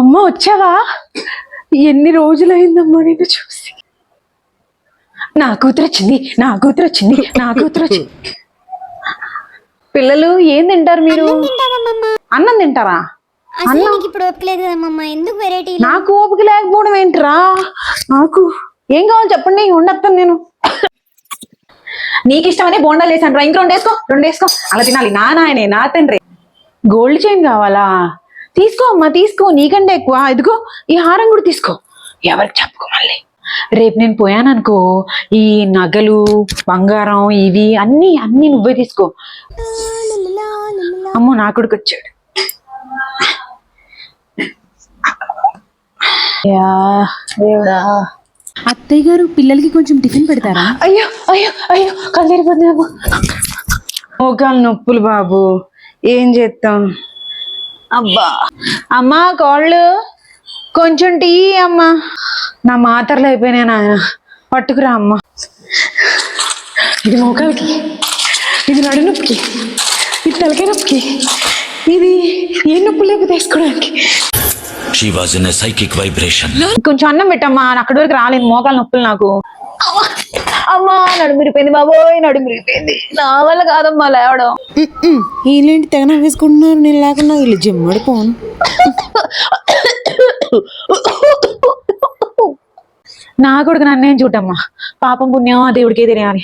అమ్మ వచ్చావా? ఎన్ని రోజులైందమ్మా నిన్ను చూసి. నా కూతురు వచ్చింది, నా కూతురు వచ్చింది, నా కూతురు వచ్చింది. పిల్లలు ఏం తింటారు మీరు? అన్నం తింటారా? ఇప్పుడు ఓపికలేదు కదమ్మా, ఎందుకు వెరైటీ? నాకు ఓపిక లేకపోవడం ఏంటిరా? నాకు ఏం కావాలి చెప్పండి, ఉండొస్తాను నేను. నీకు ఇష్టమని బోండాలు వేసాను రా, ఇంక రెండు వేసుకో. అలా తినాలి. నా నాయనే, నా తండ్రి. గోల్డ్ చైన్ కావాలా? తీసుకో అమ్మా, తీసుకో. నీకంటే ఎక్కువ. ఇదిగో ఈ హారం కూడా తీసుకో. ఎవరికి చెప్పుకో మళ్ళీ. రేపు నేను పోయాననుకో, ఈ నగలు, బంగారం, ఇవి అన్ని నువ్వే తీసుకో. అమ్మో నా కొడుకు వచ్చాడు. దేవుడా. అత్తయ్య గారు పిల్లలకి కొంచెం టిఫిన్ పెడతారా? అయ్యో అయ్యో అయ్యో, కళ్ళు తిరిగిపోతున్నాము. మోకాలు నొప్పులు బాబు, ఏం చేస్తాం. అబ్బా అమ్మా, కాళ్ళు కొంచెం టీ అమ్మా. నా మాత్రలు అయిపోయినాయి నాయన, పట్టుకురా అమ్మ. ఇది మోకాలకి, ఇది నడు నొప్పికి, ఇది తలకాయ నొప్పికి, ఇది ఏ నొప్పులు లేకపోతే వేసుకోవడానికి. She was in a psychic vibration. కొంచెం అన్నం పెట్టమ్మా, అక్కడి వరకు రాలేదు. మోకాలు నొప్పులు నాకు. అమ్మా నడుమిరిపోయింది బాబోయ్, నడుమిరిపోయింది. నా వల్ల కాదమ్మా లేవడం. వీళ్ళేంటి తెగన వేసుకుంటున్నారు, నేను లేకుండా వీళ్ళు జిమ్మడిపోను. నా కొడుకు నన్నేం చూడమ్మా, పాపం పుణ్యం దేవుడికే తెలియాలి.